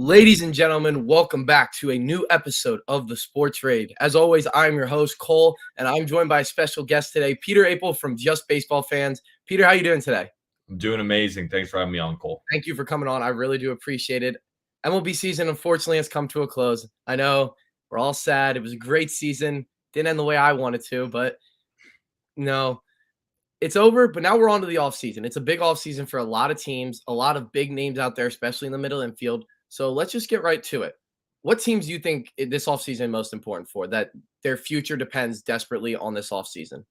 Ladies and gentlemen, welcome back to a new episode of the Sports Raid. As always, I'm your host, Cole, and I'm joined by a special guest today, Peter Appel from Just Baseball Fans. Peter, how you doing today? I'm doing amazing. Thanks for having me on, Cole. Thank you for coming on. I really do appreciate it. MLB season, unfortunately, has come to a close. I know we're all sad. It was a great season. Didn't end the way I wanted to, but no, it's over. But now we're on to the offseason. It's a big offseason for a lot of teams, a lot of big names out there, especially in the middle infield. So let's just get right to it. What teams do you think this offseason most important for, that their future depends desperately on this offseason?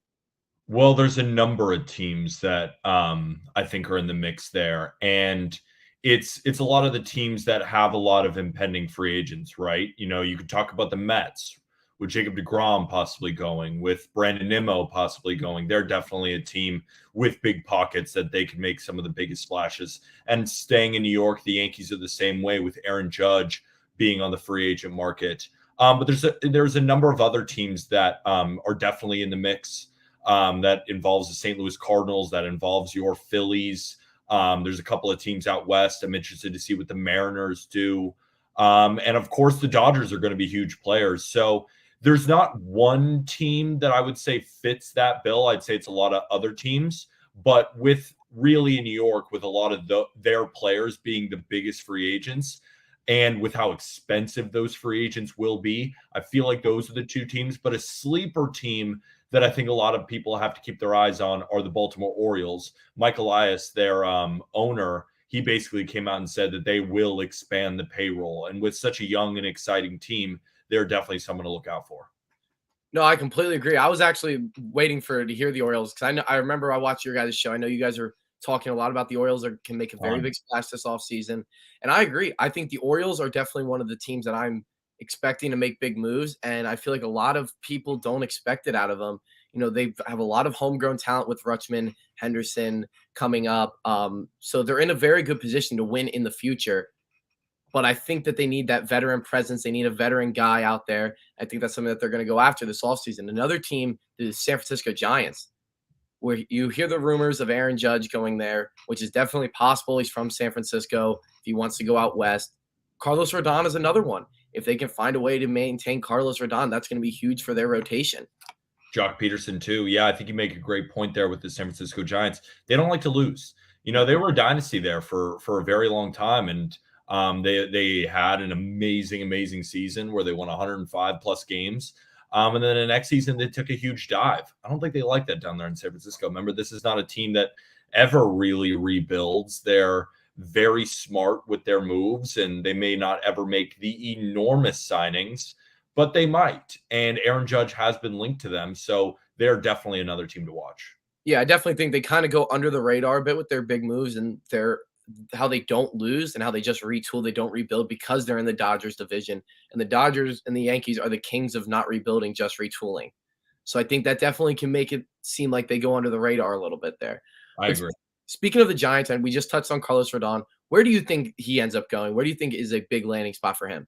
Well, there's a number of teams that I think are in the mix there. And it's a lot of the teams that have a lot of impending free agents, right? You know, you could talk about the Mets with Jacob deGrom possibly going, with Brandon Nimmo possibly going. They're definitely a team with big pockets that they can make some of the biggest splashes. And staying in New York, the Yankees are the same way, with Aaron Judge being on the free agent market. But there's a number of other teams that are definitely in the mix. That involves the St. Louis Cardinals, that involves your Phillies. There's a couple of teams out west. I'm interested to see what the Mariners do. And of course, the Dodgers are going to be huge players. So there's not one team that I would say fits that bill. I'd say it's a lot of other teams. But with really in New York, with a lot of their players being the biggest free agents, and with how expensive those free agents will be, I feel like those are the two teams. But a sleeper team that I think a lot of people have to keep their eyes on are the Baltimore Orioles. Mike Elias, their owner, he basically came out and said that they will expand the payroll. And with such a young and exciting team, they're definitely someone to look out for. No, I completely agree. I was actually waiting to hear the Orioles, because I remember I watched your guys' show. I know you guys are talking a lot about the Orioles can make a very big splash this offseason. And I agree. I think the Orioles are definitely one of the teams that I'm expecting to make big moves. And I feel like a lot of people don't expect it out of them. You know, they have a lot of homegrown talent with Rutschman, Henderson coming up. So they're in a very good position to win in the future. But I think that they need that veteran presence. They need a veteran guy out there. I think that's something that they're going to go after this offseason. Another team is San Francisco Giants, where you hear the rumors of Aaron Judge going there, which is definitely possible. He's from San Francisco. If he wants to go out west, Carlos Rodon is another one. If they can find a way to maintain Carlos Rodon, that's going to be huge for their rotation. Jock Peterson too. Yeah, I think you make a great point there with the San Francisco Giants. They don't like to lose. You know, they were a dynasty there for a very long time, and they had an amazing season where they won 105 plus games. And then the next season, they took a huge dive. I don't think they like that down there in San Francisco. Remember, this is not a team that ever really rebuilds. They're very smart with their moves, and they may not ever make the enormous signings, but they might. And Aaron Judge has been linked to them, so they're definitely another team to watch. Yeah, I definitely think they kind of go under the radar a bit with their big moves and how they don't lose and how they just retool. They don't rebuild because they're in the Dodgers division, and the Dodgers and the Yankees are the kings of not rebuilding, just retooling. So I think that definitely can make it seem like they go under the radar a little bit there. I agree. Speaking of the Giants, and we just touched on Carlos Rodon, where do you think he ends up going? Where do you think is a big landing spot for him?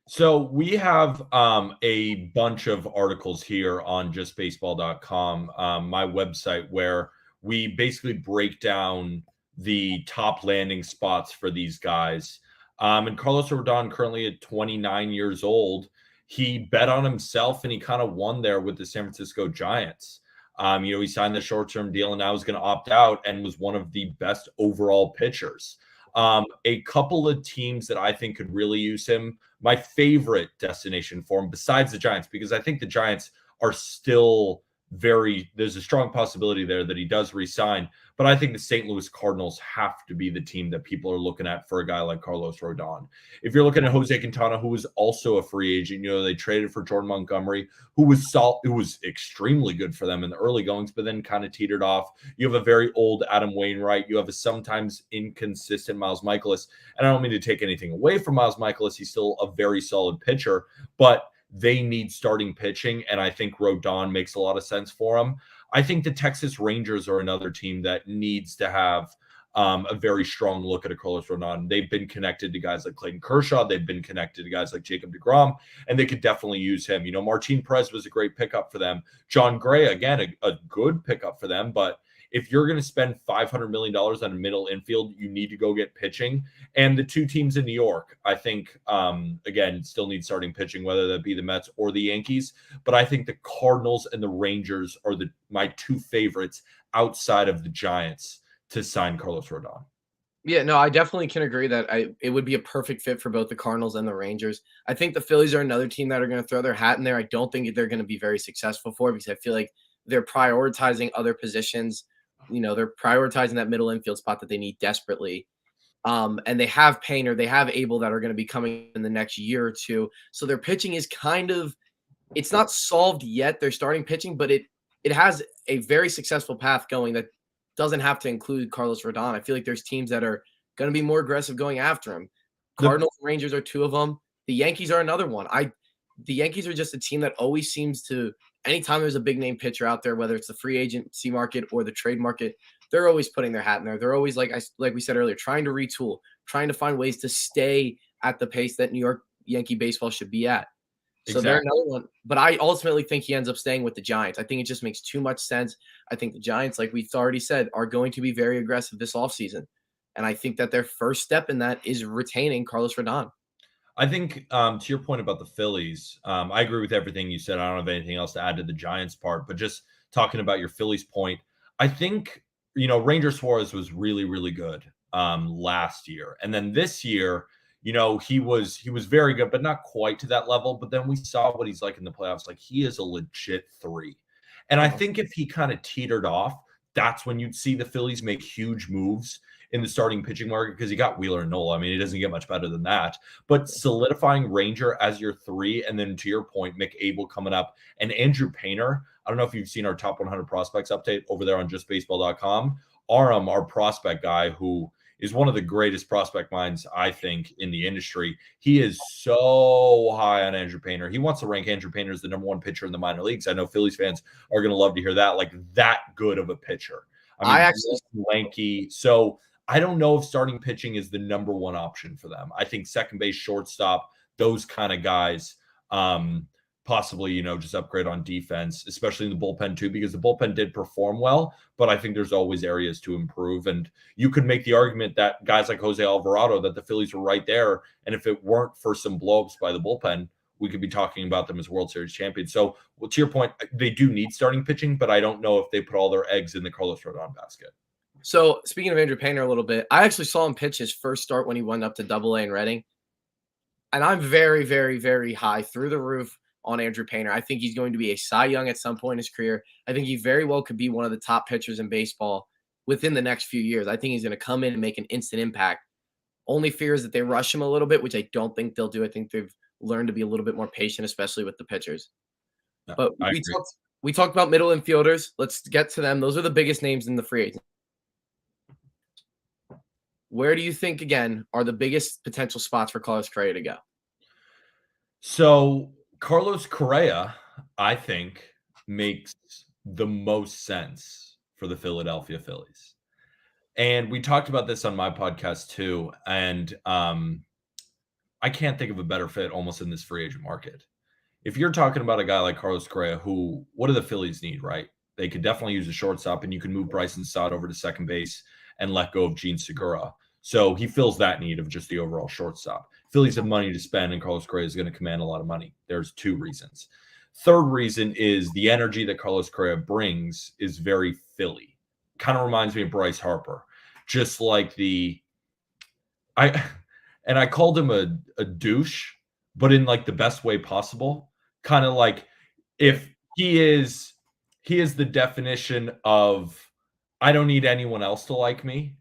So we have a bunch of articles here on JustBaseball.com, my website, where we basically break down the top landing spots for these guys. And Carlos Rodon, currently at 29 years old, he bet on himself and he kind of won there with the San Francisco Giants. You know, he signed the short-term deal and now he's going to opt out, and was one of the best overall pitchers. A couple of teams that I think could really use him. My favorite destination for him, besides the Giants, because I think the Giants are still there's a strong possibility there that he does resign. But I think the St. Louis Cardinals have to be the team that people are looking at for a guy like Carlos Rodon. If you're looking at Jose Quintana, who was also a free agent, you know, they traded for Jordan Montgomery, who was extremely good for them in the early goings, but then kind of teetered off. You have a very old Adam Wainwright. You have a sometimes inconsistent Miles Mikolas. And I don't mean to take anything away from Miles Mikolas. He's still a very solid pitcher, but they need starting pitching, and I think Rodon makes a lot of sense for them. I think the Texas Rangers are another team that needs to have a very strong look at a Carlos Rodon. They've been connected to guys like Clayton Kershaw. They've been connected to guys like Jacob deGrom, and they could definitely use him. You know, Martin Perez was a great pickup for them. John Gray, again, a good pickup for them, but if you're going to spend $500 million on a middle infield, you need to go get pitching. And the two teams in New York, I think, again, still need starting pitching, whether that be the Mets or the Yankees. But I think the Cardinals and the Rangers are my two favorites outside of the Giants to sign Carlos Rodon. Yeah, no, I definitely can agree that it would be a perfect fit for both the Cardinals and the Rangers. I think the Phillies are another team that are going to throw their hat in there. I don't think they're going to be very successful for it because I feel like they're prioritizing other positions. They're prioritizing that middle infield spot that they need desperately. And they have Painter, they have Abel that are going to be coming in the next year or two. So their pitching is it's not solved yet. They're starting pitching, but it has a very successful path going that doesn't have to include Carlos Rodon. I feel like there's teams that are going to be more aggressive going after him. Cardinals and Rangers are two of them. The Yankees are another one. The Yankees are just a team that always seems to, anytime there's a big name pitcher out there, whether it's the free agency market or the trade market, they're always putting their hat in there. They're always, like we said earlier, trying to retool, trying to find ways to stay at the pace that New York Yankee baseball should be at. So They're another one. But I ultimately think he ends up staying with the Giants. I think it just makes too much sense. I think the Giants, like we've already said, are going to be very aggressive this offseason. And I think that their first step in that is retaining Carlos Rodon. I think to your point about the Phillies, I agree with everything you said. I don't have anything else to add to the Giants part, but just talking about your Phillies point, I think, Ranger Suarez was really, really good last year. And then this year, he was very good, but not quite to that level. But then we saw what he's like in the playoffs. Like, he is a legit 3. And I think if he kind of teetered off, that's when you'd see the Phillies make huge moves in the starting pitching market because you got Wheeler and Nola. I mean, it doesn't get much better than that. But solidifying Ranger as your 3, and then to your point, Mick Abel coming up, and Andrew Painter. I don't know if you've seen our top 100 prospects update over there on JustBaseball.com. Aram, our prospect guy, who is one of the greatest prospect minds, I think, in the industry. He is so high on Andrew Painter. He wants to rank Andrew Painter as the number 1 pitcher in the minor leagues. I know Phillies fans are going to love to hear that. Like, that good of a pitcher. I mean, actually lanky. So I don't know if starting pitching is the number 1 option for them. I think second base, shortstop, those kind of guys, possibly, just upgrade on defense, especially in the bullpen too, because the bullpen did perform well, but I think there's always areas to improve. And you could make the argument that guys like Jose Alvarado, that the Phillies were right there. And if it weren't for some blowups by the bullpen, we could be talking about them as World Series champions. So, to your point, they do need starting pitching, but I don't know if they put all their eggs in the Carlos Rodon basket. So, speaking of Andrew Painter a little bit, I actually saw him pitch his first start when he went up to Double-A in Reading. And I'm very, very, very high through the roof on Andrew Painter. I think he's going to be a Cy Young at some point in his career. I think he very well could be one of the top pitchers in baseball within the next few years. I think he's going to come in and make an instant impact. Only fear is that they rush him a little bit, which I don't think they'll do. I think they've learned to be a little bit more patient, especially with the pitchers. No, but we talked about middle infielders. Let's get to them. Those are the biggest names in the free agent. Where do you think, again, are the biggest potential spots for Carlos Correa to go? So Carlos Correa, I think, makes the most sense for the Philadelphia Phillies. And we talked about this on my podcast too. And I can't think of a better fit almost in this free agent market. If you're talking about a guy like Carlos Correa, what do the Phillies need, right? They could definitely use a shortstop, and you can move Bryson Stott over to second base and let go of Gene Segura. So he fills that need of just the overall shortstop. Phillies have money to spend, and Carlos Correa is going to command a lot of money. There's 2 reasons. Third reason is the energy that Carlos Correa brings is very Philly. Kind of reminds me of Bryce Harper. Just like I called him a douche, but in like the best way possible. Kind of like, if he is the definition of, I don't need anyone else to like me.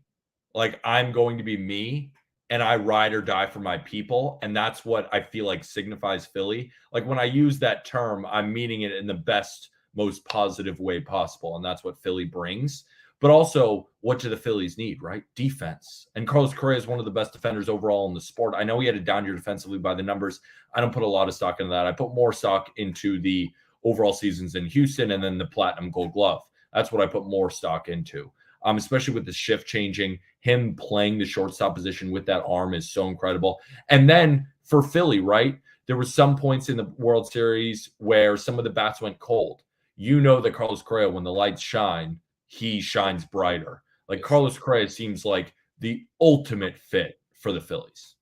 Like, I'm going to be me, and I ride or die for my people. And that's what I feel like signifies Philly. Like, when I use that term, I'm meaning it in the best, most positive way possible. And that's what Philly brings. But also, what do the Phillies need, right? Defense. And Carlos Correa is one of the best defenders overall in the sport. I know he had it down here defensively by the numbers. I don't put a lot of stock into that. I put more stock into the overall seasons in Houston and then the Platinum Gold Glove. That's what I put more stock into. Especially with the shift changing, him playing the shortstop position with that arm is so incredible. And then for Philly, right, there were some points in the World Series where some of the bats went cold. That Carlos Correa, when the lights shine, he shines brighter. Like Carlos Correa seems like the ultimate fit for the Phillies.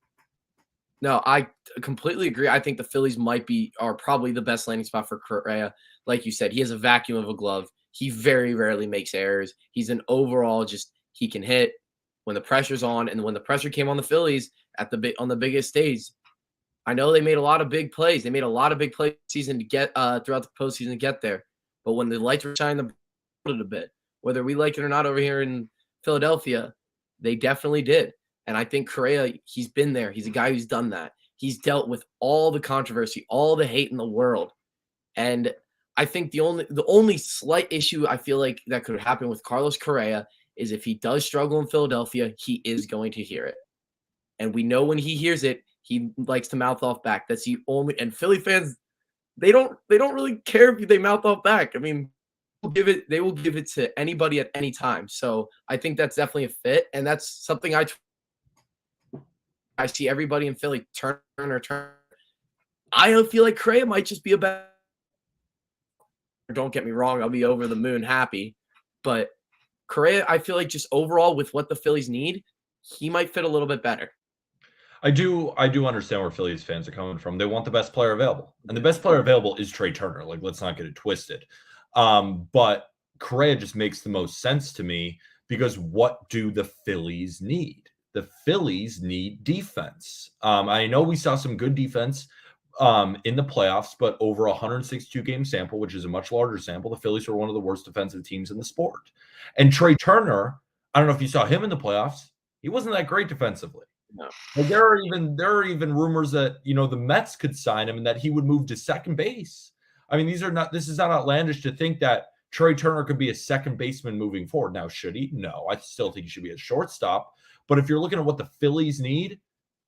No, I completely agree. I think the Phillies are probably the best landing spot for Correa. Like you said, he has a vacuum of a glove. He very rarely makes errors. He's an overall he can hit when the pressure's on, and when the pressure came on the Phillies on the biggest stage. I know they made a lot of big plays. They made a lot of big plays season to get throughout the postseason to get there. But when the lights were shining a bit, whether we like it or not over here in Philadelphia, they definitely did. And I think Correa, he's been there. He's a guy who's done that. He's dealt with all the controversy, all the hate in the world. And I think the only slight issue I feel like that could happen with Carlos Correa is if he does struggle in Philadelphia, he is going to hear it. And we know when he hears it, he likes to mouth off back. That's the only, and Philly fans, they don't really care if they mouth off back. I mean, they will give it to anybody at any time. So I think that's definitely a fit. And that's something I see everybody in Philly turn. I feel like Correa might just be a better. Don't get me wrong, I'll be over the moon happy. But Correa, I feel like just overall with what the Phillies need, he might fit a little bit better. I do understand where Phillies fans are coming from. They want the best player available. And the best player available is Trey Turner. Like, let's not get it twisted. But Correa just makes the most sense to me because what do the Phillies need? The Phillies need defense. I know we saw some good defense in the playoffs, but over a 162 game sample, which is a much larger sample, the Phillies were one of the worst defensive teams in the sport. And Trey Turner, I don't know if you saw him in the playoffs. He wasn't that great defensively. No. Like there are even rumors that, you know, the Mets could sign him and that he would move to second base. I mean, this is not outlandish to think that Trey Turner could be a second baseman moving forward. Now, should he? No, I still think he should be a shortstop. But if you're looking at what the Phillies need,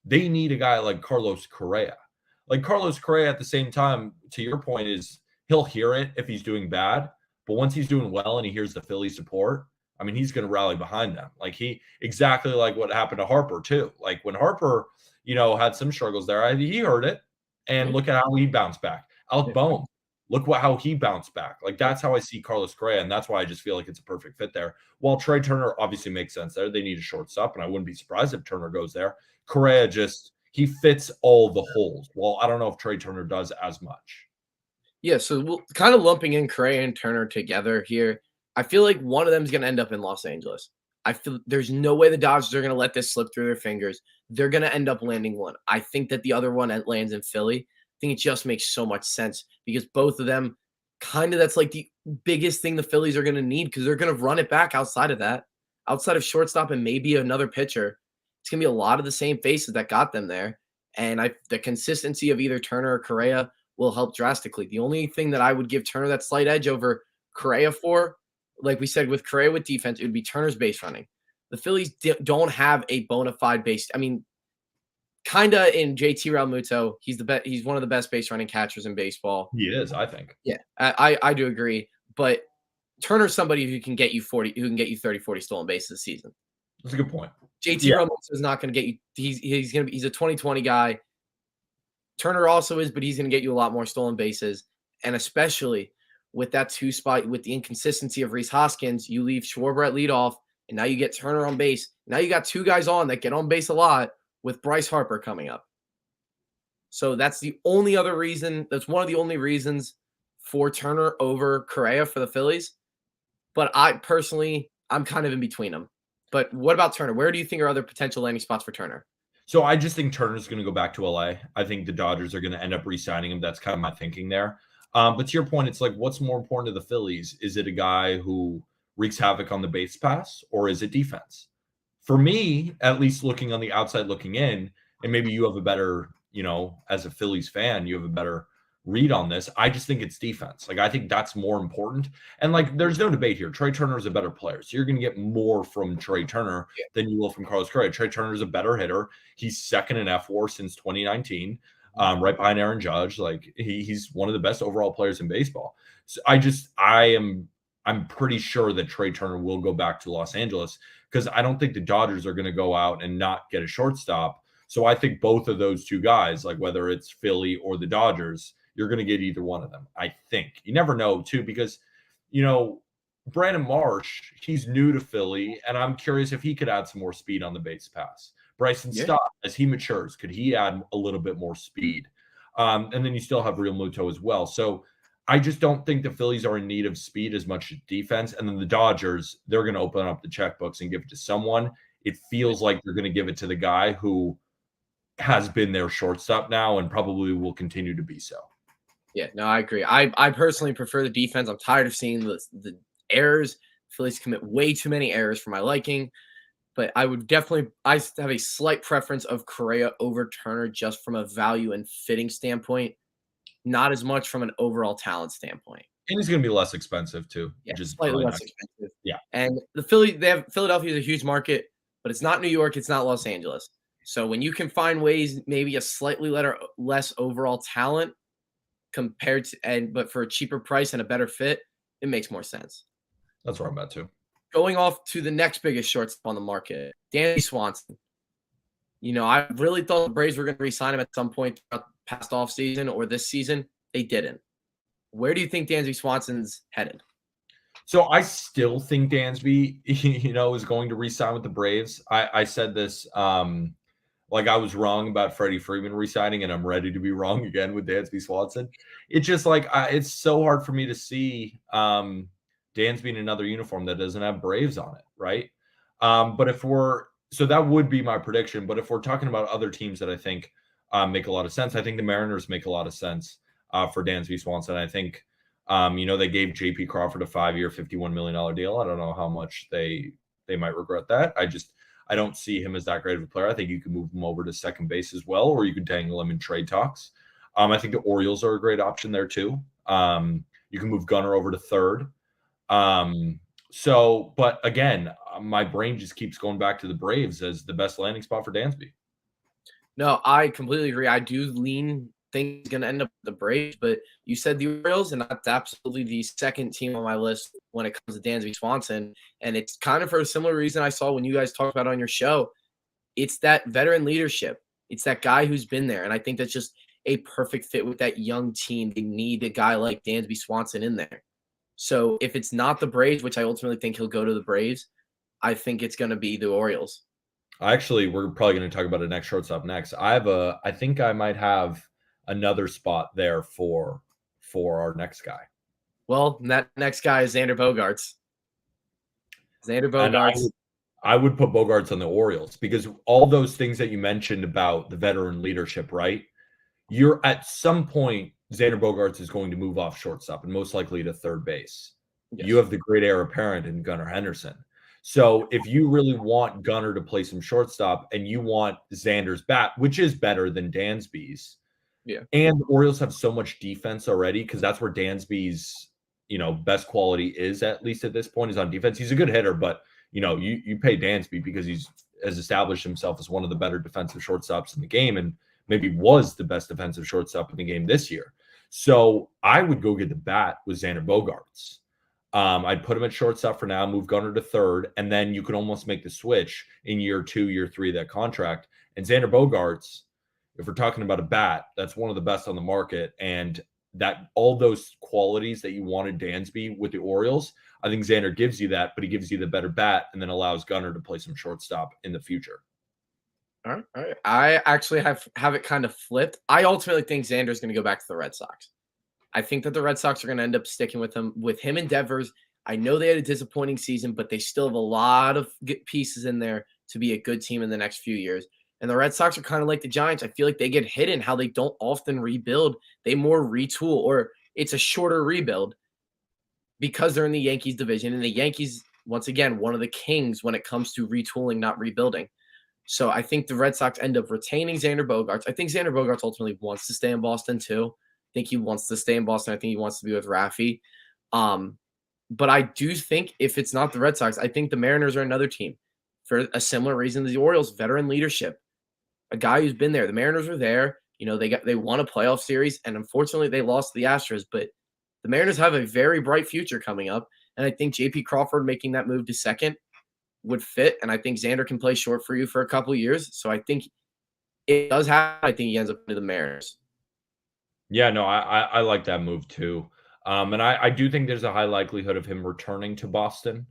they need a guy like Carlos Correa. Like Carlos Correa at the same time, to your point, is he'll hear it if he's doing bad. But once he's doing well and he hears the Philly support, I mean, he's going to rally behind them. Like exactly like what happened to Harper too. Like when Harper, you know, had some struggles there, he heard it, and look at how he bounced back. Alec Bohm, look how he bounced back. Like that's how I see Carlos Correa, and that's why I just feel like it's a perfect fit there. While Trey Turner obviously makes sense there, they need a shortstop, and I wouldn't be surprised if Turner goes there. Correa he fits all the holes. Well, I don't know if Trey Turner does as much. Yeah, so we'll kind of lumping in Correa and Turner together here. I feel like one of them is going to end up in Los Angeles. I feel there's no way the Dodgers are going to let this slip through their fingers. They're going to end up landing one. I think that the other one lands in Philly. I think it just makes so much sense because both of them that's like the biggest thing the Phillies are going to need because they're going to run it back outside of that. Outside of shortstop and maybe another pitcher, it's going to be a lot of the same faces that got them there. And the consistency of either Turner or Correa will help drastically. The only thing that I would give Turner that slight edge over Correa for, like we said, with Correa with defense, it would be Turner's base running. The Phillies don't have a bona fide base. I mean, kind of in JT Realmuto, he's one of the best base running catchers in baseball. He is, I think. Yeah, I do agree. But Turner's somebody who can get you 30, 40 stolen bases this season. That's a good point. JT Realmuto is not going to get you. He's a 2020 guy. Turner also is, but he's going to get you a lot more stolen bases, and especially with that two spot, with the inconsistency of Rhys Hoskins, you leave Schwarber at leadoff, and now you get Turner on base. Now you got two guys on that get on base a lot with Bryce Harper coming up. So that's the only other reason. That's one of the only reasons for Turner over Correa for the Phillies. But I'm kind of in between them. But what about Turner? Where do you think are other potential landing spots for Turner? So I just think Turner's going to go back to LA. I think the Dodgers are going to end up re-signing him. That's kind of my thinking there. But to your point, it's like, what's more important to the Phillies? Is it a guy who wreaks havoc on the base pass, or is it defense? For me, at least looking on the outside looking in, and maybe you have a better, you know, as a Phillies fan, you have a better read on this. I just think it's defense. Like, I think that's more important. And like, there's no debate here. Trey Turner is a better player. So you're going to get more from Trey Turner than you will from Carlos Correa. Trey Turner is a better hitter. He's second in F4 since 2019, right behind Aaron Judge. Like he's one of the best overall players in baseball. So I'm pretty sure that Trey Turner will go back to Los Angeles because I don't think the Dodgers are going to go out and not get a shortstop. So I think both of those two guys, like whether it's Philly or the Dodgers, you're going to get either one of them. I think you never know too, because, you know, Brandon Marsh, he's new to Philly, and I'm curious if he could add some more speed on the base pass. Bryson Yeah. Stott, as he matures, could he add a little bit more speed? And then you still have Real Muto as well. So I just don't think the Phillies are in need of speed as much as defense. And then the Dodgers, they're going to open up the checkbooks and give it to someone. It feels like they're going to give it to the guy who has been their shortstop now and probably will continue to be so. Yeah, no, I agree. I personally prefer the defense. I'm tired of seeing the errors. Phillies commit way too many errors for my liking. But I have a slight preference of Correa over Turner just from a value and fitting standpoint, not as much from an overall talent standpoint. And he's going to be less expensive too. Yeah, Which is slightly less expensive. Yeah. And Philadelphia is a huge market, but it's not New York, it's not Los Angeles. So when you can find ways, maybe a slightly less overall talent but for a cheaper price and a better fit, it makes more sense. That's where I'm at too. Going off to the next biggest shortstop on the market, Dansby Swanson. I really thought the Braves were going to re-sign him at some point throughout the past offseason or this season. They didn't. Where do you think Dansby Swanson's headed? So I still think Dansby, is going to re-sign with the Braves. I said this, like I was wrong about Freddie Freeman re-signing, and I'm ready to be wrong again with Dansby Swanson. It's just like it's so hard for me to see Dansby in another uniform that doesn't have Braves on it, right? But so that would be my prediction. But if we're talking about other teams that I think make a lot of sense, I think the Mariners make a lot of sense for Dansby Swanson. I think, they gave J.P. Crawford a 5-year, $51 million deal. I don't know how much they might regret that. I don't see him as that great of a player. I think you can move him over to second base as well, or you could dangle him in trade talks. I think the Orioles are a great option there too. You can move Gunnar over to third. But again, my brain just keeps going back to the Braves as the best landing spot for Dansby. No, I completely agree. I do think he's going to end up with the Braves, but you said the Orioles, and that's absolutely the second team on my list when it comes to Dansby Swanson. And it's kind of for a similar reason I saw when you guys talked about it on your show. It's that veteran leadership. It's that guy who's been there. And I think that's just a perfect fit with that young team. They need a guy like Dansby Swanson in there. So if it's not the Braves, which I ultimately think he'll go to the Braves, I think it's going to be the Orioles. Actually, we're probably going to talk about a next shortstop next. I think I might have another spot there for our next guy. Well, that next guy is Xander Bogaerts. Xander Bogaerts. I would put Bogaerts on the Orioles because all those things that you mentioned about the veteran leadership, right? You're at some point, Xander Bogaerts is going to move off shortstop and most likely to third base. Yes. You have the great heir apparent in Gunnar Henderson. So if you really want Gunnar to play some shortstop and you want Xander's bat, which is better than Dansby's, and the Orioles have so much defense already because that's where Dansby's, best quality is, at least at this point, is on defense. He's a good hitter, but you pay Dansby because has established himself as one of the better defensive shortstops in the game and maybe was the best defensive shortstop in the game this year. So I would go get the bat with Xander Bogaerts. I'd put him at shortstop for now, move Gunnar to third, and then you could almost make the switch in year 2, year 3 of that contract. And Xander Bogaerts, if we're talking about a bat, that's one of the best on the market. And that all those qualities that you wanted Dansby with the Orioles, I think Xander gives you that, but he gives you the better bat and then allows Gunnar to play some shortstop in the future. All right. I actually have it kind of flipped. I ultimately think Xander's going to go back to the Red Sox. I think that the Red Sox are going to end up sticking with him. With him and Devers, I know they had a disappointing season, but they still have a lot of good pieces in there to be a good team in the next few years. And the Red Sox are kind of like the Giants. I feel like they get hidden how they don't often rebuild. They more retool, or it's a shorter rebuild because they're in the Yankees division. And the Yankees, once again, one of the kings when it comes to retooling, not rebuilding. So I think the Red Sox end up retaining Xander Bogaerts. I think Xander Bogaerts ultimately wants to stay in Boston too. I think he wants to stay in Boston. I think he wants to be with Rafi. But I do think if it's not the Red Sox, I think the Mariners are another team for a similar reason to the Orioles. Veteran leadership, a guy who's been there. The Mariners were there. They won a playoff series, and unfortunately they lost to the Astros. But the Mariners have a very bright future coming up, and I think J.P. Crawford making that move to second would fit, and I think Xander can play short for you for a couple of years. So I think it does happen. I think he ends up into the Mariners. Yeah, no, I like that move too. And I do think there's a high likelihood of him returning to Boston.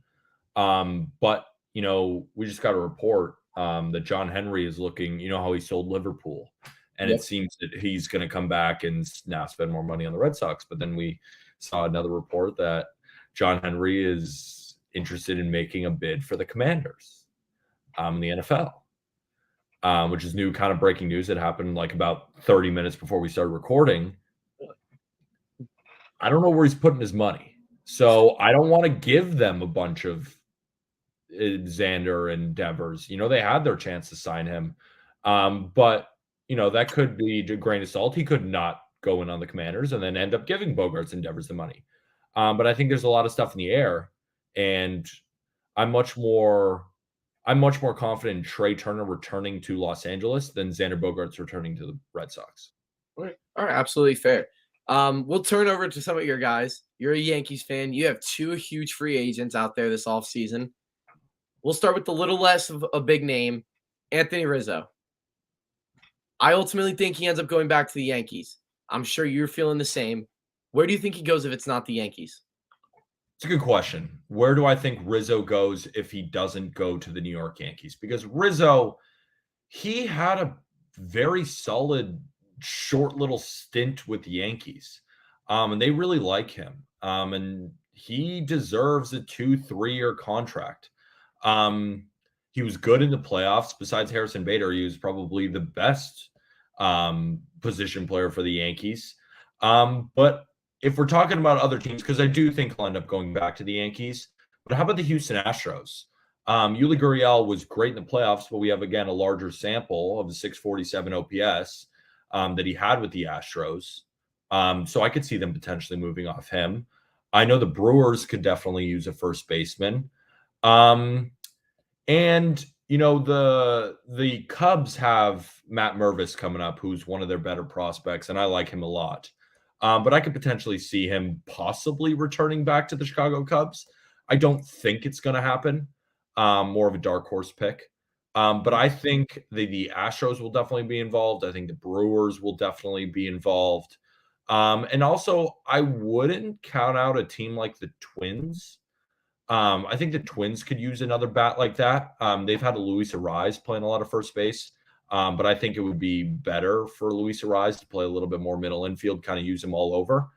But, we just got a report that John Henry is looking, how he sold Liverpool. And Yep. it seems that he's going to come back and now spend more money on the Red Sox. But then we saw another report that John Henry is interested in making a bid for the Commanders in the NFL, which is new kind of breaking news. It happened like about 30 minutes before we started recording. I don't know where he's putting his money. So I don't want to give them a bunch of Xander and Devers. They had their chance to sign him. But, that could be a grain of salt. He could not go in on the Commanders and then end up giving Bogarts and Devers the money. But I think there's a lot of stuff in the air, and I'm much more confident in Trey Turner returning to Los Angeles than Xander Bogaerts returning to the Red Sox. All right, absolutely fair. We'll turn over to some of your guys. You're a Yankees fan. You have 2 huge free agents out there this offseason. We'll start with the little less of a big name, Anthony Rizzo. I ultimately think he ends up going back to the Yankees. I'm sure you're feeling the same. Where do you think he goes if it's not the Yankees? It's a good question. Where do I think Rizzo goes if he doesn't go to the New York Yankees? Because Rizzo, he had a very solid, short little stint with the Yankees. And they really like him. And he deserves a 2-3-year contract. He was good in the playoffs. Besides Harrison Bader, he was probably the best position player for the Yankees. But if we're talking about other teams, because I do think he'll end up going back to the Yankees, but how about the Houston Astros? Yuli Gurriel was great in the playoffs, but we have, again, a larger sample of the 647 OPS that he had with the Astros. So I could see them potentially moving off him. I know the Brewers could definitely use a first baseman. And, the Cubs have Matt Mervis coming up, who's one of their better prospects, and I like him a lot. But I could potentially see him possibly returning back to the Chicago Cubs. I don't think it's going to happen. More of a dark horse pick. But I think the Astros will definitely be involved. I think the Brewers will definitely be involved. And also, I wouldn't count out a team like the Twins. I think the Twins could use another bat like that. They've had a Luis Arraez playing a lot of first base. But I think it would be better for Luis Arraez to play a little bit more middle infield, kind of use him all over.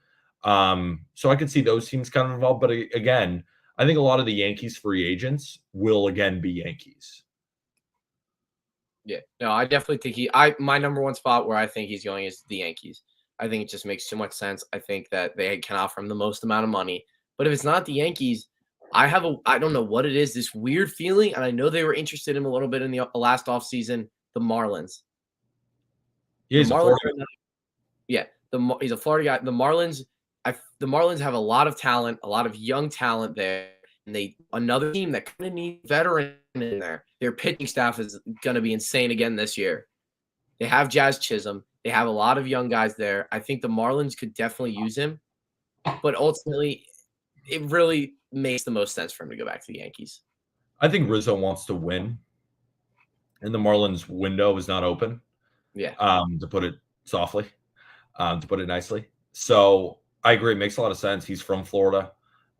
So I could see those teams kind of involved. But again, I think a lot of the Yankees free agents will again be Yankees. Yeah, no, I definitely think my number one spot where I think he's going is the Yankees. I think it just makes too much sense. I think that they can offer him the most amount of money. But if it's not the Yankees, I don't know what it is, this weird feeling, and I know they were interested in him a little bit in the last offseason, the Marlins. Yeah, he's a Florida guy. Yeah, he's a Florida guy. The Marlins have a lot of talent, a lot of young talent there, and another team that kind of needs veteran in there. Their pitching staff is going to be insane again this year. They have Jazz Chisholm. They have a lot of young guys there. I think the Marlins could definitely use him, but ultimately, it really makes the most sense for him to go back to the Yankees. I think Rizzo wants to win, and the Marlins window is not open. Yeah. To put it softly, to put it nicely. So I agree. It makes a lot of sense. He's from Florida.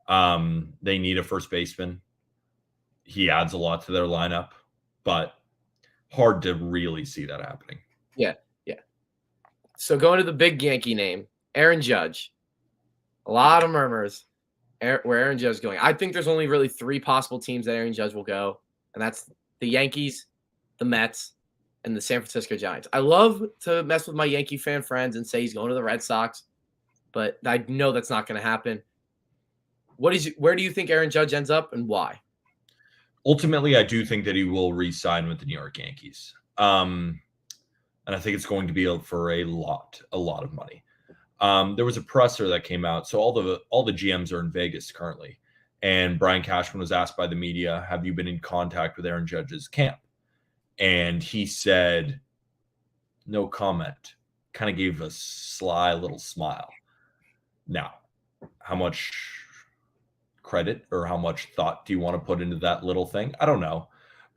They need a first baseman. He adds a lot to their lineup, but hard to really see that happening. Yeah. So going to the big Yankee name, Aaron Judge. A lot of murmurs where Aaron Judge is going. I think there's only really 3 possible teams that Aaron Judge will go, and that's the Yankees, the Mets, and the San Francisco Giants. I love to mess with my Yankee fan friends and say he's going to the Red Sox, but I know that's not going to happen. Where do you think Aaron Judge ends up, and why? Ultimately, I do think that he will re-sign with the New York Yankees. And I think it's going to be for a lot of money. There was a presser that came out. So all the GMs are in Vegas currently. And Brian Cashman was asked by the media, have you been in contact with Aaron Judge's camp? And he said, no comment. Kind of gave a sly little smile. Now, how much credit or how much thought do you want to put into that little thing? I don't know.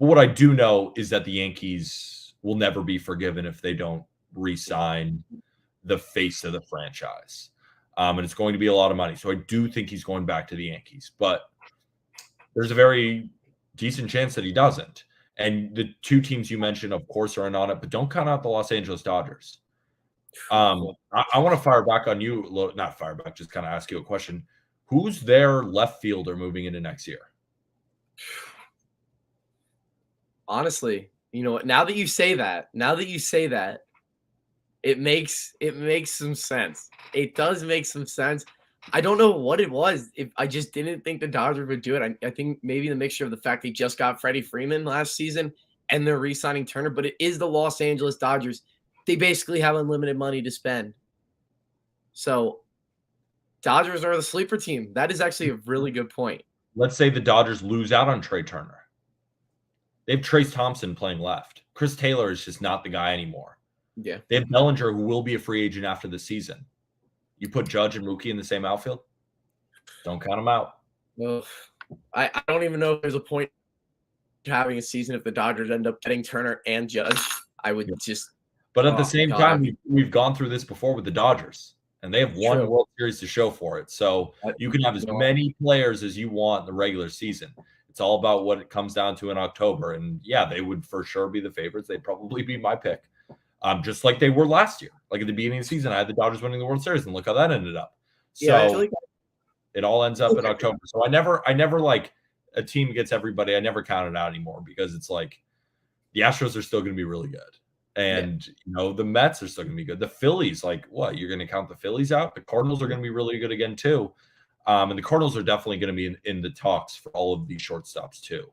But what I do know is that the Yankees will never be forgiven if they don't re-sign the face of the franchise. And it's going to be a lot of money. So I do think he's going back to the Yankees, but there's a very decent chance that he doesn't. And the two teams you mentioned, of course, are in on it, but don't count out the Los Angeles Dodgers. I want to fire back on you, not fire back, just kind of ask you a question. Who's their left fielder moving into next year? Honestly, you know what? Now that you say that, it makes some sense. It does make some sense. I don't know what it was. If I just didn't think the Dodgers would do it. I think maybe the mixture of the fact they just got Freddie Freeman last season and they're re-signing Turner, but it is the Los Angeles Dodgers. They basically have unlimited money to spend. So Dodgers are the sleeper team. That is actually a really good point. Let's say the Dodgers lose out on Trey Turner. They have Trace Thompson playing left. Chris Taylor is just not the guy anymore. Yeah. They have Bellinger, who will be a free agent after the season. You put Judge and Mookie in the same outfield? Don't count them out. Well, I don't even know if there's a point to having a season if the Dodgers end up getting Turner and Judge. I would just. But at the same time, we've gone through this before with the Dodgers, and they have one World Series to show for it. So you can have as many players as you want in the regular season. It's all about what it comes down to in October. And yeah, they would for sure be the favorites. They'd probably be my pick. Just like they were last year. Like at the beginning of the season, I had the Dodgers winning the World Series, and look how that ended up. So it all ends up in October. So I never like a team gets everybody. I never count it out anymore because it's like the Astros are still going to be really good. And, you know, the Mets are still going to be good. The Phillies, like what? You're going to count the Phillies out? The Cardinals are going to be really good again, too. And the Cardinals are definitely going to be in the talks for all of these shortstops, too.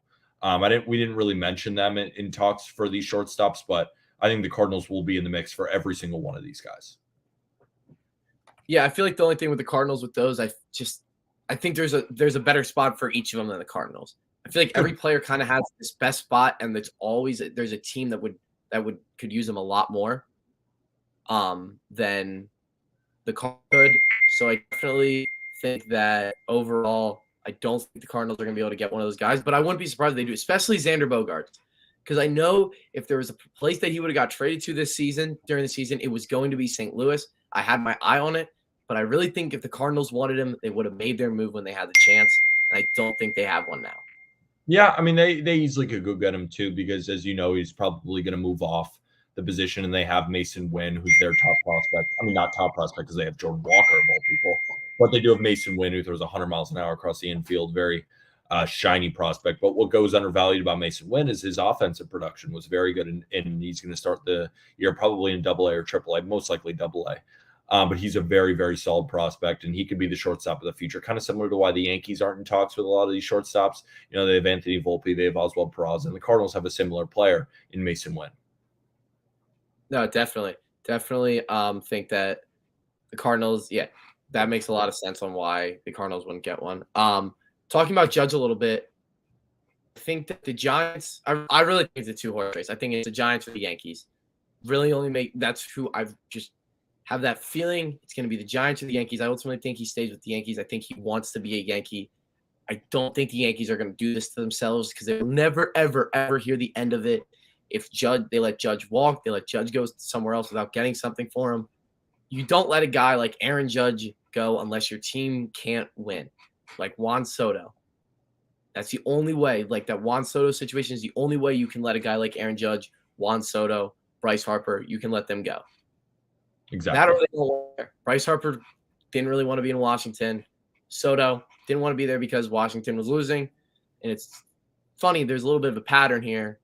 We didn't really mention them in talks for these shortstops, but I think the Cardinals will be in the mix for every single one of these guys. Yeah, I feel like the only thing with the Cardinals with those, I think there's a better spot for each of them than the Cardinals. I feel like every player kind of has this best spot, and there's a team that could use them a lot more than the Cardinals could. So I definitely think that overall, I don't think the Cardinals are going to be able to get one of those guys, but I wouldn't be surprised if they do, especially Xander Bogaerts. Because I know if there was a place that he would have got traded to during the season, it was going to be St. Louis. I had my eye on it, but I really think if the Cardinals wanted him, they would have made their move when they had the chance. And I don't think they have one now. Yeah, I mean, they easily could go get him too, because as you know, he's probably going to move off the position, and they have Mason Wynn, who's their top prospect. I mean, not top prospect because they have Jordan Walker of all people, but they do have Mason Wynn, who throws 100 miles an hour across the infield, very shiny prospect. But what goes undervalued about Mason Wynn is his offensive production was very good, and he's going to start the year probably in Double-A or Triple-A, most likely Double-A. But he's a very, very solid prospect, and he could be the shortstop of the future, kind of similar to why the Yankees aren't in talks with a lot of these shortstops. You know, they have Anthony Volpe, they have Oswald Peraza, and the Cardinals have a similar player in Mason Wynn. No, definitely think that the Cardinals, that makes a lot of sense on why the Cardinals wouldn't get one. Talking about Judge a little bit, I think that the Giants, I really think it's a two-horse race. I think it's the Giants or the Yankees. Really that's who I've just have that feeling it's going to be the Giants or the Yankees. I ultimately think he stays with the Yankees. I think he wants to be a Yankee. I don't think the Yankees are going to do this to themselves because they will never, ever, ever hear the end of it. If they let Judge walk, they let Judge go somewhere else without getting something for him. You don't let a guy like Aaron Judge go unless your team can't win. Like Juan Soto. That's the only way. Like that Juan Soto situation is the only way you can let a guy like Aaron Judge, Juan Soto, Bryce Harper, you can let them go. Exactly. That or they don't want there. Bryce Harper didn't really want to be in Washington. Soto didn't want to be there because Washington was losing. And it's funny, there's a little bit of a pattern here.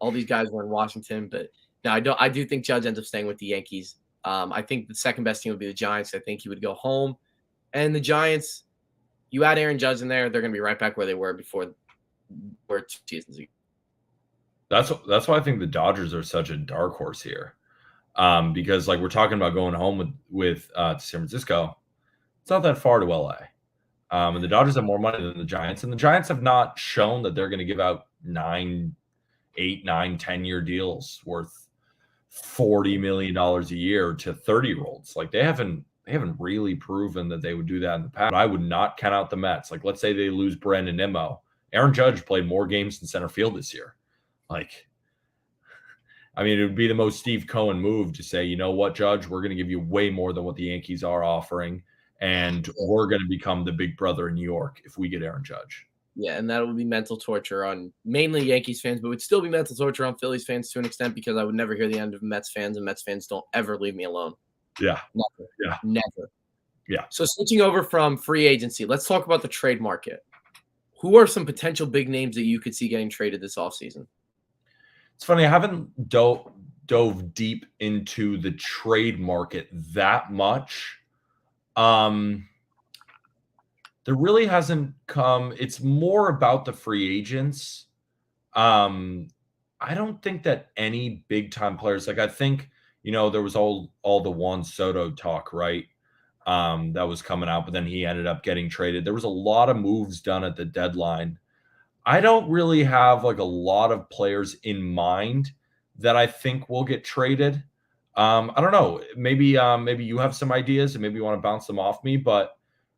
All these guys were in Washington, but no, I do think Judge ends up staying with the Yankees. I think the second best team would be the Giants. I think he would go home. And the Giants, you add Aaron Judge in there, they're going to be right back where they were before 2 seasons ago. That's why I think the Dodgers are such a dark horse here. Because like we're talking about going home with San Francisco, it's not that far to LA. And the Dodgers have more money than the Giants, and the Giants have not shown that they're going to give out 8, 9, 10-year deals worth $40 million a year to 30-year-olds. Like they haven't really proven that they would do that in the past. But I would not count out the Mets. Like let's say they lose Brandon Nimmo. Aaron Judge played more games in center field this year. Like, I mean, it would be the most Steve Cohen move to say, you know what, Judge, we're going to give you way more than what the Yankees are offering. and we're going to become the big brother in New York if we get Aaron Judge. Yeah, and that would be mental torture on mainly Yankees fans, but would still be mental torture on Phillies fans to an extent because I would never hear the end of Mets fans, and Mets fans don't ever leave me alone. Yeah. Never. Yeah. Never. Yeah. So switching over from free agency, let's talk about the trade market. Who are some potential big names that you could see getting traded this offseason? It's funny, I haven't dove deep into the trade market that much. There really hasn't come. It's more about the free agents. I don't think that any big time players, like I think, there was all the Juan Soto talk, right? That was coming out, but then he ended up getting traded. There was a lot of moves done at the deadline. I don't really have like a lot of players in mind that I think will get traded. I don't know. Maybe you have some ideas and maybe you want to bounce them off me, but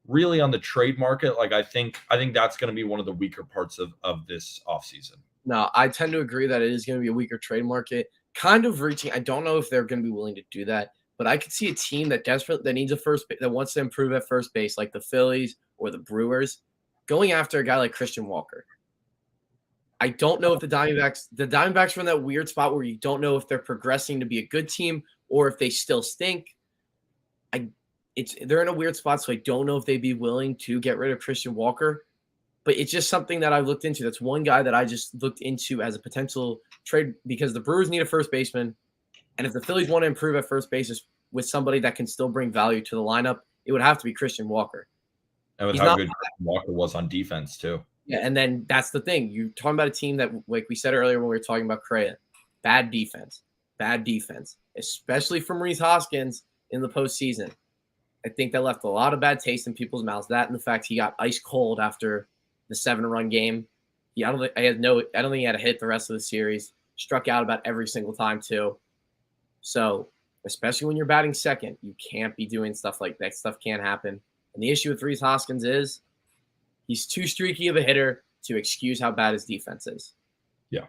really on the trade market, like I think that's going to be one of the weaker parts of this offseason. No, I tend to agree that it is going to be a weaker trade market. Kind of reaching. I don't know if they're going to be willing to do that, but I could see a team that needs a that wants to improve at first base, like the Phillies or the Brewers, going after a guy like Christian Walker. I don't know if the Diamondbacks are in that weird spot where you don't know if they're progressing to be a good team or if they still stink. They're in a weird spot, so I don't know if they'd be willing to get rid of Christian Walker. But it's just something that I looked into. That's one guy that I just looked into as a potential trade because the Brewers need a first baseman. And if the Phillies want to improve at first base with somebody that can still bring value to the lineup, it would have to be Christian Walker. And with how good Christian Walker was on defense, too. Yeah, and then that's the thing. You're talking about a team that, like we said earlier when we were talking about Correa, bad defense, especially from Rhys Hoskins in the postseason. I think that left a lot of bad taste in people's mouths. That and the fact he got ice cold after the 7-run game. I don't think he had a hit the rest of the series. Struck out about every single time too. So, especially when you're batting second, you can't be doing stuff like that. Stuff can't happen. And the issue with Rhys Hoskins is he's too streaky of a hitter to excuse how bad his defense is. Yeah.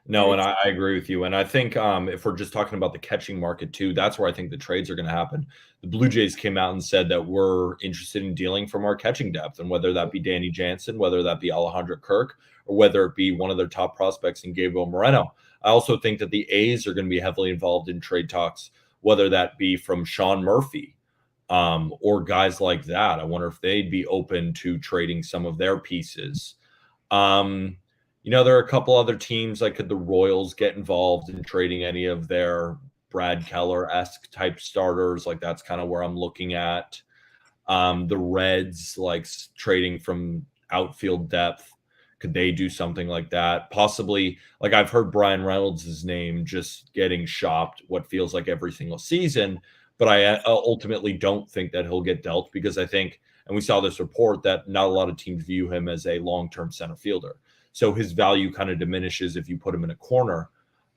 No, and I agree with you. And I think if we're just talking about the catching market too, that's where I think the trades are going to happen. The Blue Jays came out and said that we're interested in dealing from our catching depth, and whether that be Danny Jansen, whether that be Alejandro Kirk, or whether it be one of their top prospects in Gabriel Moreno. I also think that the A's are going to be heavily involved in trade talks, whether that be from Sean Murphy or guys like that. I wonder if they'd be open to trading some of their pieces. There are a couple other teams, like could the Royals get involved in trading any of their Brad Keller-esque type starters? Like that's kind of where I'm looking at. The Reds, like trading from outfield depth. Could they do something like that? Possibly, like I've heard Brian Reynolds' name just getting shopped what feels like every single season, but I ultimately don't think that he'll get dealt because I think, and we saw this report, that not a lot of teams view him as a long-term center fielder. So his value kind of diminishes if you put him in a corner.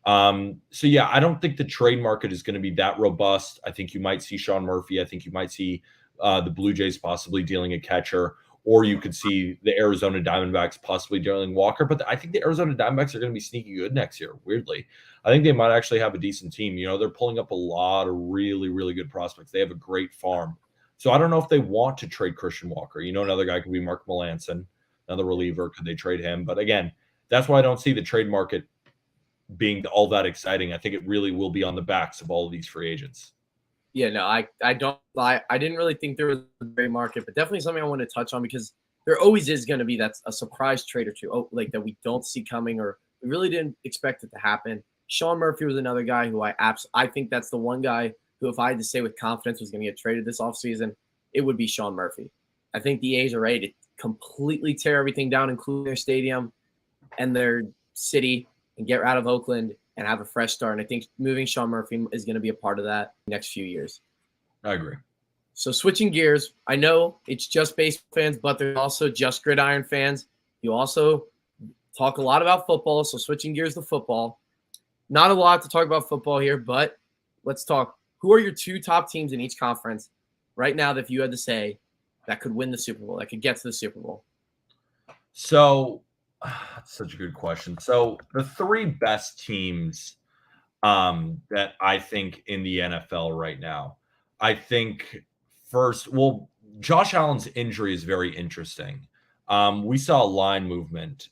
So yeah, I don't think the trade market is going to be that robust. I think you might see Sean Murphy. I think you might see the Blue Jays possibly dealing a catcher, or you could see the Arizona Diamondbacks possibly dealing Walker. But I think the Arizona Diamondbacks are going to be sneaky good next year, weirdly. I think they might actually have a decent team. They're pulling up a lot of really, really good prospects. They have a great farm. So I don't know if they want to trade Christian Walker. Another guy could be Mark Melancon. Another reliever, could they trade him? But again, that's why I don't see the trade market being all that exciting. I think it really will be on the backs of all of these free agents. Yeah, no, I didn't really think there was a trade market, but definitely something I want to touch on because there always is going to be that's a surprise trade or two, like that we don't see coming or we really didn't expect it to happen. Sean Murphy was another guy who I think that's the one guy who, if I had to say with confidence, was going to get traded this offseason, it would be Sean Murphy. I think the A's are ready to completely tear everything down, including their stadium and their city, and get out of Oakland and have a fresh start. And I think moving Sean Murphy is going to be a part of that next few years. I agree. So switching gears, I know it's just baseball fans, but there's also just gridiron fans. You also talk a lot about football. So switching gears to football, not a lot to talk about football here, but let's talk. Who are your two top teams in each conference right now that if you had to say that could win the Super Bowl, that could get to the Super Bowl? So that's such a good question. So the three best teams that I think in the NFL right now, I think first, well, Josh Allen's injury is very interesting. We saw a line movement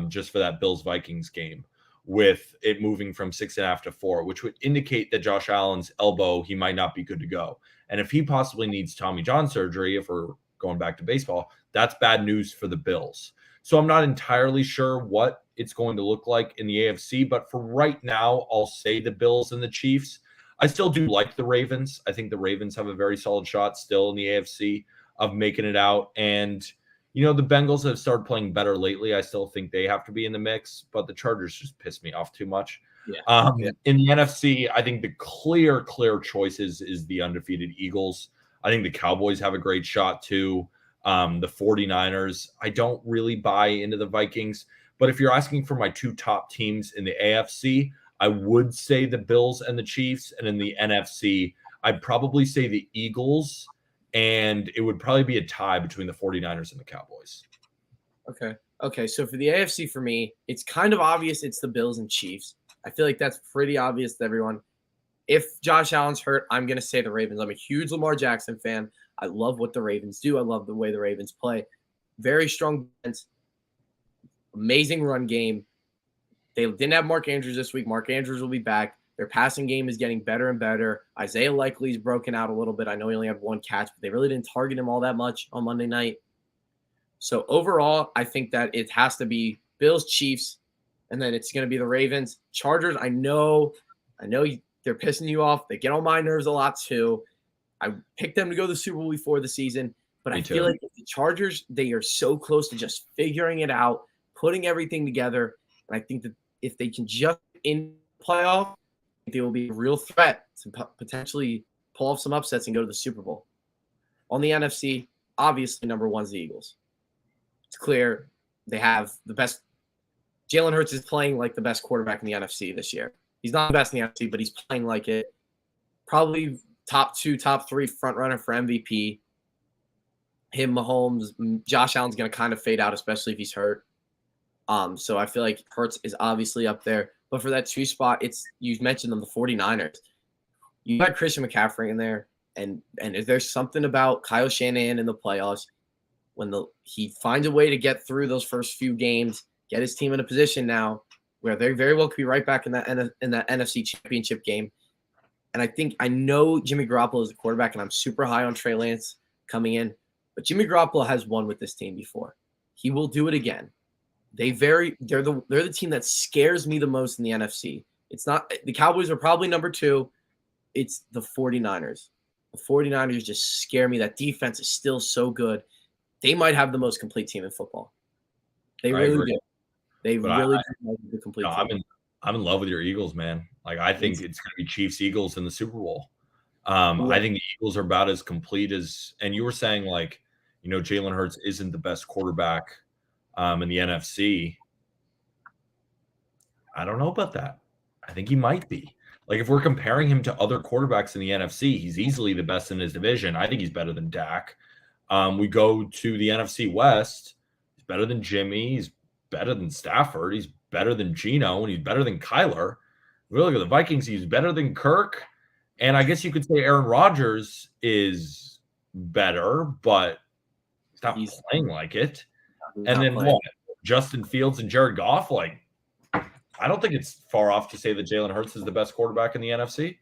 just for that Bills-Vikings game with it moving from 6.5 to 4, which would indicate that Josh Allen's elbow, he might not be good to go. And if he possibly needs Tommy John surgery, if we're going back to baseball, that's bad news for the Bills. So I'm not entirely sure what it's going to look like in the AFC, but for right now, I'll say the Bills and the Chiefs. I still do like the Ravens. I think the Ravens have a very solid shot still in the AFC of making it out. And, the Bengals have started playing better lately. I still think they have to be in the mix, but the Chargers just piss me off too much. Yeah. In the NFC, I think the clear choices is the undefeated Eagles. I think the Cowboys have a great shot too. The 49ers, I don't really buy into the Vikings. But if you're asking for my two top teams in the AFC, I would say the Bills and the Chiefs. And in the NFC, I'd probably say the Eagles. And it would probably be a tie between the 49ers and the Cowboys. Okay. So for the AFC, for me, it's kind of obvious it's the Bills and Chiefs. I feel like that's pretty obvious to everyone. If Josh Allen's hurt, I'm going to say the Ravens. I'm a huge Lamar Jackson fan. I love what the Ravens do. I love the way the Ravens play. Very strong defense. Amazing run game. They didn't have Mark Andrews this week. Mark Andrews will be back. Their passing game is getting better and better. Isaiah Likely's broken out a little bit. I know he only had one catch, but they really didn't target him all that much on Monday night. So overall, I think that it has to be Bills, Chiefs, and then it's going to be the Ravens. Chargers, I know they're pissing you off. They get on my nerves a lot too. I picked them to go to the Super Bowl before the season, but I feel like the Chargers, they are so close to just figuring it out, putting everything together. And I think that if they can just in playoff, they will be a real threat to potentially pull off some upsets and go to the Super Bowl. On the NFC, obviously number one is the Eagles. It's clear they have the best. Jalen Hurts is playing like the best quarterback in the NFC this year. He's not the best in the NFC, but he's playing like it. Probably top 2, top 3 front runner for MVP. Him, Mahomes, Josh Allen's going to kind of fade out, especially if he's hurt. So I feel like Hurts is obviously up there. But for that 2 spot, you mentioned them, the 49ers. You got Christian McCaffrey in there, and there's something about Kyle Shanahan in the playoffs when he finds a way to get through those first few games, get his team in a position now where they very well could be right back in that NFC Championship game. And I know Jimmy Garoppolo is the quarterback, and I'm super high on Trey Lance coming in, but Jimmy Garoppolo has won with this team before. He will do it again. They're the team that scares me the most in the NFC. It's not the Cowboys are probably number 2. It's the 49ers. The 49ers just scare me. That defense is still so good. They might have the most complete team in football. They really do. They really do have the complete team. I'm in love with your Eagles, man. Like I think it's going to be Chiefs Eagles in the Super Bowl. I think the Eagles are about as complete as. And you were saying Jalen Hurts isn't the best quarterback in the NFC. I don't know about that. I think he might be. Like if we're comparing him to other quarterbacks in the NFC, he's easily the best in his division. I think he's better than Dak. We go to the NFC West. He's better than Jimmy. He's better than Stafford. He's better than Geno, and he's better than Kyler. We look at the Vikings. He's better than Kirk. And I guess you could say Aaron Rodgers is better, but he's not playing like it. And then what? Justin Fields and Jared Goff, I don't think it's far off to say that Jalen Hurts is the best quarterback in the NFC.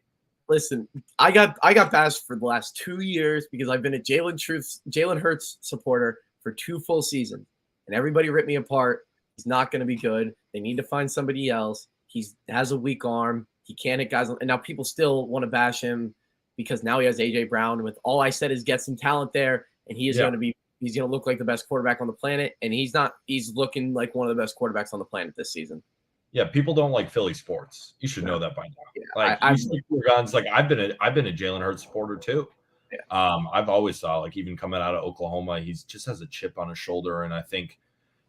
Listen, I got bashed for the last 2 years because I've been a Jalen Hurts supporter for 2 full seasons, and everybody ripped me apart. He's not going to be good. They need to find somebody else. He has a weak arm. He can't hit guys. And now people still want to bash him because now he has A.J. Brown. With all I said is get some talent there, and he is going to be. He's going to look like the best quarterback on the planet, and he's not. He's looking like one of the best quarterbacks on the planet this season. Yeah, people don't like Philly sports. You should know that by now. Yeah, you stick to your guns. I've been a Jalen Hurts supporter too. Yeah. I've always thought even coming out of Oklahoma, he just has a chip on his shoulder, and I think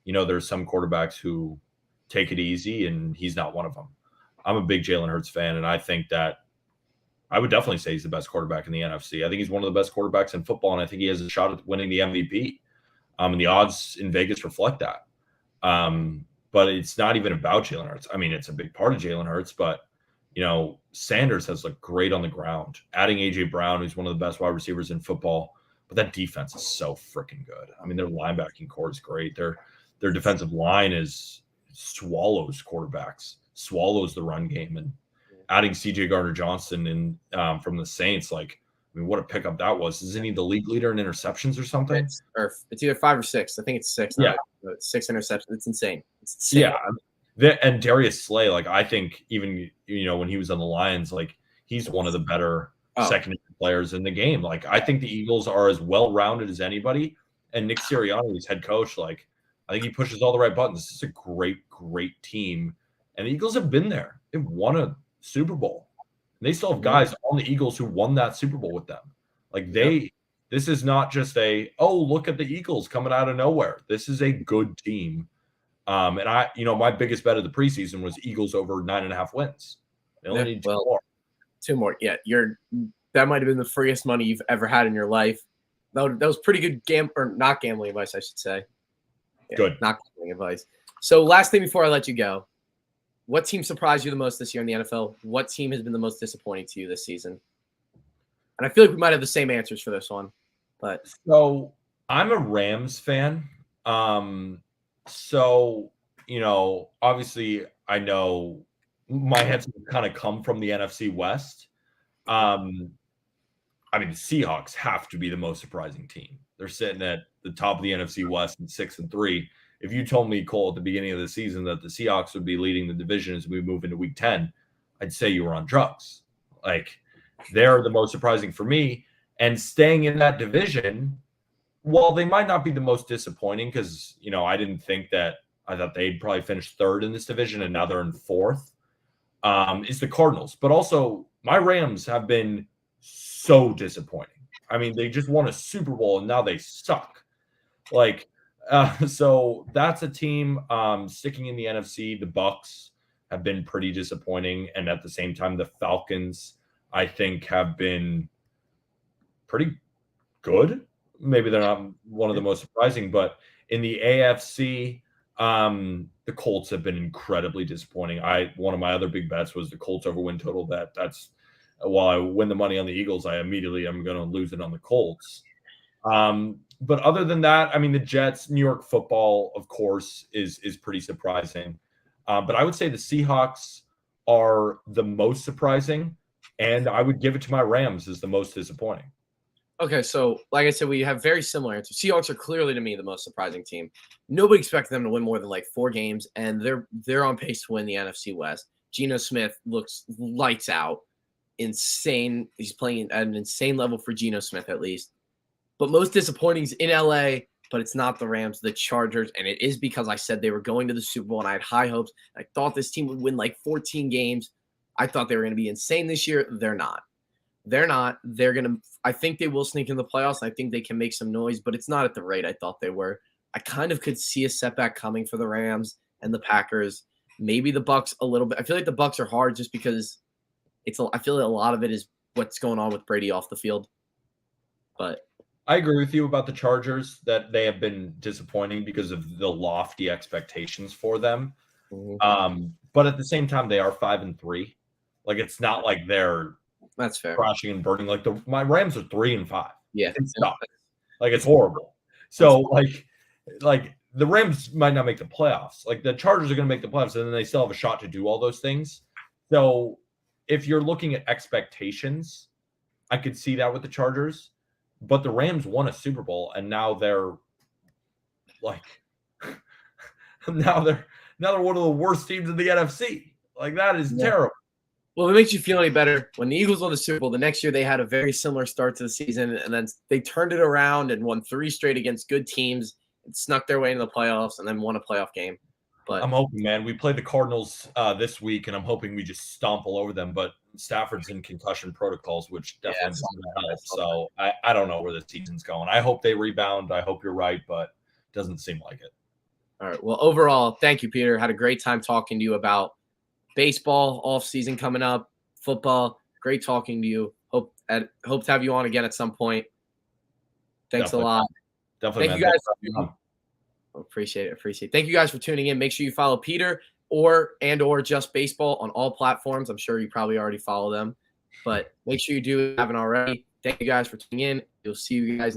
there's some quarterbacks who take it easy, and he's not one of them. I'm a big Jalen Hurts fan, and I think that I would definitely say he's the best quarterback in the NFC. I think he's one of the best quarterbacks in football, and I think he has a shot at winning the MVP. And the odds in Vegas reflect that. But it's not even about Jalen Hurts. I mean, it's a big part of Jalen Hurts, but Sanders has looked great on the ground. Adding A.J. Brown, who's one of the best wide receivers in football. but that defense is so freaking good. I mean, their linebacking core is great. Their defensive line is swallows quarterbacks, swallows the run game, and adding C.J. Gardner-Johnson in from the Saints, like, I mean, what a pickup that was. Isn't he the league leader in interceptions or something? It's either 5 or 6. I think it's 6. Yeah. 6 interceptions. It's insane. It's insane. Yeah. And Darius Slay, like, I think even, when he was on the Lions, like, he's one of the better secondary players in the game. Like, I think the Eagles are as well-rounded as anybody. And Nick Sirianni, his head coach, like, I think he pushes all the right buttons. This is a great, great team. And the Eagles have been there. They've won a Super Bowl. And they still have guys on the Eagles who won that Super Bowl with them. Like, this is not just look at the Eagles coming out of nowhere. This is a good team. And my biggest bet of the preseason was Eagles over 9.5 wins. They only need 2 more. 2 more. Yeah, that might have been the freest money you've ever had in your life. That was pretty good not gambling advice, I should say. Yeah, good. Not gambling advice. So last thing before I let you go, what team surprised you the most this year in the NFL? What team has been the most disappointing to you this season? And I feel like we might have the same answers for this one. But so I'm a Rams fan. So, obviously I know my head's kind of come from the NFC West. The Seahawks have to be the most surprising team. They're sitting at the top of the NFC West at 6-3. If you told me, Cole, at the beginning of the season that the Seahawks would be leading the division as we move into week 10, I'd say you were on drugs. Like, they're the most surprising for me. And staying in that division, while they might not be the most disappointing, because, I didn't think that, I thought they'd probably finish 3rd in this division, and now they're in 4th, is the Cardinals. But also, my Rams have been so disappointing. I mean, they just won a Super Bowl, and now they suck. Like, so that's a team sticking in the NFC. The Bucs have been pretty disappointing, and at the same time, the Falcons, I think, have been pretty good. Maybe they're not one of the most surprising, but in the AFC, the Colts have been incredibly disappointing. One of my other big bets was the Colts over win total. That's while I win the money on the Eagles, I immediately am going to lose it on the Colts. But other than that, the Jets, New York football, of course, is pretty surprising. But I would say the Seahawks are the most surprising, and I would give it to my Rams as the most disappointing. Okay, so like I said, we have very similar answers. Seahawks are clearly, to me, the most surprising team. Nobody expected them to win more than 4 games, and they're on pace to win the NFC West. Geno Smith looks lights out. Insane. He's playing at an insane level for Geno Smith, at least. But most disappointing is in LA, but it's not the Rams, the Chargers, and it is because I said they were going to the Super Bowl, and I had high hopes. I thought this team would win 14 games. I thought they were going to be insane this year. They're not. They're not. I think they will sneak in the playoffs. I think they can make some noise, but it's not at the rate I thought they were. I kind of could see a setback coming for the Rams and the Packers. Maybe the Bucs a little bit. I feel like the Bucs are hard just because I feel like a lot of it is what's going on with Brady off the field. But I agree with you about the Chargers, that they have been disappointing because of the lofty expectations for them. Mm-hmm. But at the same time, they are 5-3. Like, it's not like they're that's fair crashing and burning. Like, my Rams are 3-5. Yeah, it's not. Like, it's horrible. So like the Rams might not make the playoffs. Like, the Chargers are going to make the playoffs, and then they still have a shot to do all those things. So if you're looking at expectations, I could see that with the Chargers. But the Rams won a Super Bowl, and now they're now they're one of the worst teams in the NFC. Like, that is terrible. Well, if it makes you feel any better, when the Eagles won the Super Bowl, the next year they had a very similar start to the season, and then they turned it around and won 3 straight against good teams and snuck their way into the playoffs and then won a playoff game. But I'm hoping, man. We play the Cardinals this week, and I'm hoping we just stomp all over them. But Stafford's in concussion protocols, which definitely doesn't help. So I don't know where the season's going. I hope they rebound. I hope you're right, but it doesn't seem like it. All right. Well, overall, thank you, Peter. Had a great time talking to you about baseball offseason coming up, football. Great talking to you. Hope to have you on again at some point. Thanks a lot. Definitely. Thank you guys. Appreciate it. Thank you guys for tuning in. Make sure you follow Peter or Just Baseball on all platforms. I'm sure you probably already follow them, but make sure you do if you haven't already. Thank you guys for tuning in. You'll see you guys